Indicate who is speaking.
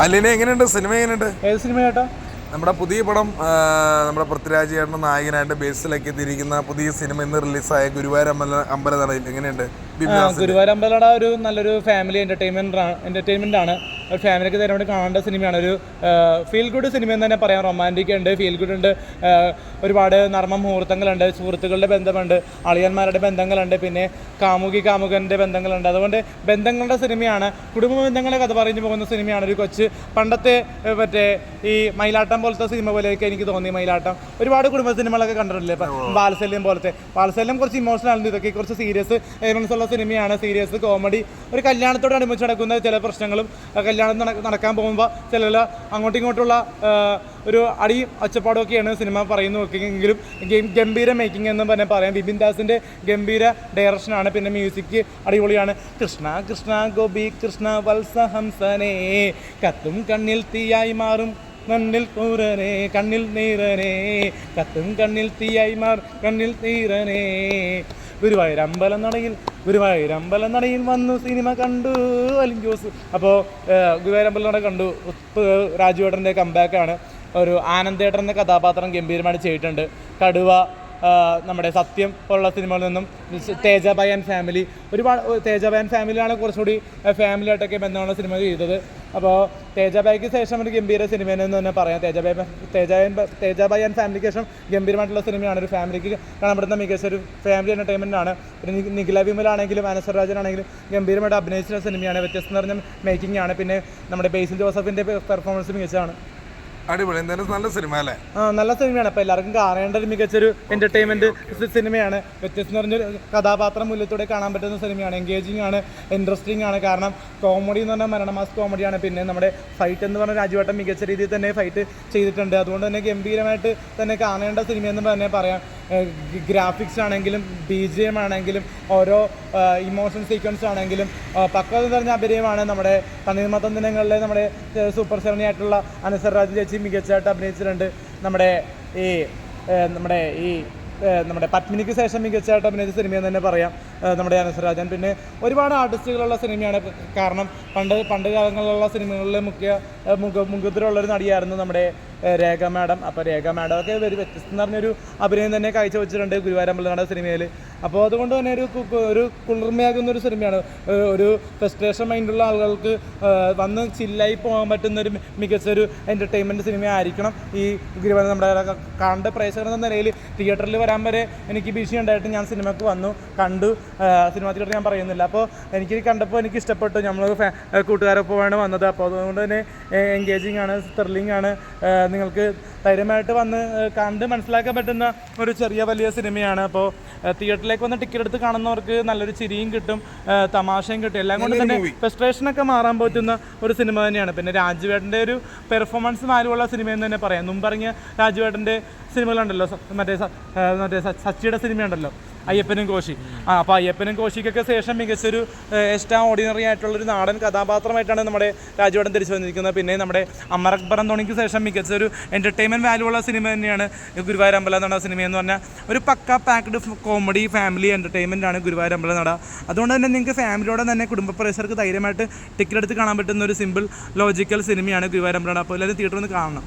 Speaker 1: അല്ലിനെ എങ്ങനെയുണ്ട്? സിനിമ എങ്ങനെയുണ്ട്?
Speaker 2: ഏത് സിനിമ ചേട്ടാ?
Speaker 1: നമ്മുടെ പുതിയ പടം, നമ്മുടെ പൃഥ്വിരാജ് ചേട്ടൻ നായകനായിട്ട് ബേസിലൊക്കെ എത്തിയിരിക്കുന്ന പുതിയ സിനിമ ഇന്ന് റിലീസായ ഗുരുവായൂർ അമ്പലനടയിൽ എങ്ങനെയുണ്ട്?
Speaker 2: ഗുരുവായൂർ അമ്പലനട ഒരു നല്ലൊരു ഫാമിലി എന്റർടൈൻമെന്റ് ആണ്. ഒരു ഫാമിലിക്ക് തരാൻ വേണ്ടി കാണേണ്ട സിനിമയാണ്. ഒരു ഫീൽ ഗുഡ് സിനിമ എന്ന് തന്നെ പറയാം. റൊമാൻറ്റിക് ഉണ്ട്, ഫീൽ ഗുഡ് ഉണ്ട്, ഒരുപാട് നർമ്മ മുഹൂർത്തങ്ങളുണ്ട്, സുഹൃത്തുക്കളുടെ ബന്ധമുണ്ട്, അളിയന്മാരുടെ ബന്ധങ്ങളുണ്ട്, പിന്നെ കാമുകൻ്റെ ബന്ധങ്ങളുണ്ട്. അതുകൊണ്ട് ബന്ധങ്ങളുടെ സിനിമയാണ്, കുടുംബ ബന്ധങ്ങളെ കഥ പറഞ്ഞു പോകുന്ന സിനിമയാണ്. ഒരു കൊച്ച് പണ്ടത്തെ മറ്റേ ഈ മയിലാട്ടം പോലത്തെ സിനിമ പോലെയൊക്കെ എനിക്ക് തോന്നി. മയിലാട്ടം ഒരുപാട് കുടുംബ സിനിമകളൊക്കെ കണ്ടിട്ടില്ലേ? ഇപ്പം ബാലശല്യം പോലത്തെ. ബാലശല്യം കുറച്ച് ഇമോഷണൽ ആണ്, ഇതൊക്കെ കുറച്ച് സീരിയസ് എലമെന്റ്സ് ഉള്ള സിനിമയാണ്. സീരിയസ് കോമഡി, ഒരു കല്യാണത്തോട് അനുബന്ധിച്ച് നടക്കുന്ന ചില പ്രശ്നങ്ങളും, കല്യാണം നടക്കാൻ പോകുമ്പോൾ ചില അങ്ങോട്ടും ഇങ്ങോട്ടുള്ള ഒരു അടിയും ഒച്ചപ്പാടും ഒക്കെയാണ് സിനിമ പറയുന്നതെങ്കിലും ഗംഭീര മേക്കിംഗ് എന്ന് തന്നെ പറയാം. വിപിൻ ദാസിൻ്റെ ഗംഭീര ഡയറക്ഷനാണ്. പിന്നെ മ്യൂസിക് അടിപൊളിയാണ്. കൃഷ്ണ കൃഷ്ണ ഗോപി കൃഷ്ണ വത്സഹംസനേ കത്തും കണ്ണിൽ തീയായി മാറും കണ്ണിൽ കൂരനെ കണ്ണിൽ നീരനെ കത്തും കണ്ണിൽ തീയായി മാറും കണ്ണിൽ തീരനെ ഗുരുവായൂർ അമ്പലം നടയിൽ വന്നു സിനിമ കണ്ടു അലിൻ ജോസ്. അപ്പോൾ ഗുരുവായൂർ അമ്പലം നട കണ്ടു. രാജുവേട്ടൻ്റെ കംബാക്കാണ്. ഒരു ആനന്ദേട്ടൻ എന്ന കഥാപാത്രം ഗംഭീരമായിട്ട് ചെയ്തിട്ടുണ്ട്. കടുവ, നമ്മുടെ സത്യം പോലുള്ള സിനിമകളിൽ നിന്നും തേജാബായ് ആൻഡ് ഫാമിലി, ഒരുപാട് തേജാബായ് ആൻഡ് ഫാമിലിയാണ് കുറച്ചുകൂടി ഫാമിലിയായിട്ടൊക്കെ ബന്ധമുള്ള സിനിമ ചെയ്തത്. അപ്പോൾ തേജാബായ്ക്ക് ശേഷം ഒരു ഗംഭീര സിനിമയെന്ന് തന്നെ പറയാം. തേജാബായ് ആൻഡ് ഫാമിലിക്ക് ശേഷം ഗംഭീരമായിട്ടുള്ള സിനിമയാണ്. ഒരു ഫാമിലിക്ക് കാണപ്പെടുന്ന മികച്ച ഒരു ഫാമിലി എൻ്റർടൈൻമെൻ്റ് ആണ്. പിന്നെ നിഖില വിമലാണെങ്കിലും അനശ്വരരാജനാണെങ്കിലും ഗംഭീരമായിട്ട് അഭിനയിച്ച സിനിമയാണ്. വ്യത്യസ്തം നിറഞ്ഞ മേക്കിംഗ് ആണ്. പിന്നെ നമ്മുടെ ബേസിൽ ജോസഫിൻ്റെ പെർഫോമൻസ് മികച്ചതാണ്.
Speaker 1: അടിപൊളി, എന്തായാലും നല്ല സിനിമ അല്ലേ?
Speaker 2: നല്ല സിനിമയാണ്. അപ്പോൾ എല്ലാവർക്കും കാണേണ്ട ഒരു മികച്ചൊരു എൻ്റർടൈൻമെൻറ്റ് സിനിമയാണ്. വ്യത്യസ്തം പറഞ്ഞൊരു കഥാപാത്രം മുല്ലത്തോടെ കാണാൻ പറ്റുന്ന സിനിമയാണ്. എൻഗേജിങ് ആണ്, ഇൻട്രസ്റ്റിംഗ് ആണ്. കാരണം കോമഡി എന്ന് പറഞ്ഞാൽ മരണമാസ് കോമഡിയാണ്. പിന്നെ നമ്മുടെ ഫൈറ്റ് എന്ന് പറഞ്ഞാൽ രാജുവേട്ടൻ മികച്ച രീതിയിൽ തന്നെ ഫൈറ്റ് ചെയ്തിട്ടുണ്ട്. അതുകൊണ്ട് തന്നെ ഗംഭീരമായിട്ട് തന്നെ കാണേണ്ട സിനിമയെന്ന് തന്നെ പറയാം. ഗ്രാഫിക്സ് ആണെങ്കിലും BGM ആണെങ്കിലും ഓരോ ഇമോഷൻ സീക്വൻസ് ആണെങ്കിലും പക്വത നിറഞ്ഞ അഭിനയമാണ്. നമ്മുടെ തണ്ണീർമത്തൻ ദിനങ്ങളിലെ നമ്മുടെ സൂപ്പർ സെവനി ആയിട്ടുള്ള അനശ്വരരാജ് ചേച്ചി മികച്ചതായിട്ട് അഭിനയിച്ചിട്ടുണ്ട്. നമ്മുടെ പത്മിനിക്ക് ശേഷം മികച്ചതായിട്ട് അഭിനയിച്ച സിനിമയെന്ന് തന്നെ പറയാം നമ്മുടെ അനശ്വരരാജൻ. പിന്നെ ഒരുപാട് ആർട്ടിസ്റ്റുകളുള്ള സിനിമയാണ്. കാരണം പണ്ട് കാലങ്ങളിലുള്ള സിനിമകളിലെ മുഖത്തിലുള്ളൊരു നടിയായിരുന്നു നമ്മുടെ രേഖ മാഡം. അപ്പോൾ രേഖ മാഡം ഒക്കെ ഒരു വ്യത്യസ്തം പറഞ്ഞൊരു അഭിനയം തന്നെ കാഴ്ചവെച്ചിട്ടുണ്ട് ഗുരുവായൂർ അമ്പലനട സിനിമയിൽ. അപ്പോൾ അതുകൊണ്ട് തന്നെ ഒരു കുളിർമയാകുന്ന ഒരു സിനിമയാണ്. ഒരു ഫ്രസ്ട്രേഷൻ മൈൻഡുള്ള ആളുകൾക്ക് വന്ന് ചില്ലായി പോകാൻ പറ്റുന്ന ഒരു മികച്ചൊരു എൻ്റർടൈൻമെൻറ്റ് സിനിമ ആയിരിക്കണം ഈ ഗുരുവായൂർ. നമ്മുടെ കാണേണ്ട പ്രേക്ഷകർ എന്ന നിലയിൽ തിയേറ്ററിൽ വരാൻ വരെ എനിക്ക് ഭീഷണി ഉണ്ടായിട്ട് ഞാൻ സിനിമയ്ക്ക് വന്നു കണ്ടു. സിനിമ തിയേറ്റർ ഞാൻ പറയുന്നില്ല. അപ്പോൾ എനിക്ക് കണ്ടപ്പോൾ എനിക്ക് ഇഷ്ടപ്പെട്ടു. നമ്മൾ കൂട്ടുകാരൊപ്പമാണ് വന്നത്. അപ്പോൾ അതുകൊണ്ട് തന്നെ എൻഗേജിങ് ആണ്, ത്രില്ലിംഗ് ആണ്. നിങ്ങൾക്ക് ധൈര്യമായിട്ട് വന്ന് കണ്ട് മനസ്സിലാക്കാൻ പറ്റുന്ന ഒരു വലിയ സിനിമയാണ്. അപ്പോൾ തിയേറ്ററിലേക്ക് വന്ന് ടിക്കറ്റ് എടുത്ത് കാണുന്നവർക്ക് നല്ലൊരു ചിരിയും കിട്ടും, തമാശയും കിട്ടും. എല്ലാം കൊണ്ട് തന്നെ ഫ്രസ്ട്രേഷനൊക്കെ മാറാൻ പറ്റുന്ന ഒരു സിനിമ തന്നെയാണ്. പിന്നെ രാജുവേട്ടൻ്റെ ഒരു പെർഫോമൻസ് വാല്യുള്ള സിനിമയെന്ന് തന്നെ പറയാം. മുമ്പറങ്ങിയ രാജുവേട്ടൻ്റെ സിനിമകളുണ്ടല്ലോ, മറ്റേ സച്ചിയുടെ സിനിമയുണ്ടല്ലോ, അയ്യപ്പനും കോശി. അപ്പോൾ അയ്യപ്പനും കോശിക്കൊക്കെ ശേഷം മികച്ചൊരു എക്സ്ട്രാ ഓർഡിനറി ആയിട്ടുള്ളൊരു നാടൻ കഥാപാത്രമായിട്ടാണ് നമ്മുടെ രാജുവേട്ടൻ തിരിച്ചു വന്നിരിക്കുന്നത്. പിന്നെ നമ്മുടെ അമർ അക്ബർ അന്തോണിക്ക് ശേഷം മികച്ചൊരു എൻ്റർടൈൻമെൻറ്റ് വാല്യൂ ഉള്ള സിനിമ തന്നെയാണ് ഗുരുവായൂർ അമ്പലനട സിനിമയെന്ന് പറഞ്ഞാൽ. ഒരു പക്ക പാക്ഡ് കോമഡി ഫാമിലി എൻ്റർടൈൻമെൻ്റ് ആണ് ഗുരുവായൂർ അമ്പലനട. അതുകൊണ്ട് തന്നെ നിങ്ങൾക്ക് ഫാമിലിയോടെ തന്നെ കുടുംബ പ്രേക്ഷകർക്ക് ധൈര്യമായിട്ട് ടിക്കറ്റ് എടുത്ത് കാണാൻ പറ്റുന്ന ഒരു സിമ്പിൾ ലോജിക്കൽ സിനിമയാണ് ഗുരുവായൂർ അമ്പലനട. അപ്പോൾ എല്ലാവരും തിയേറ്ററിൽ നിന്ന് കാണണം.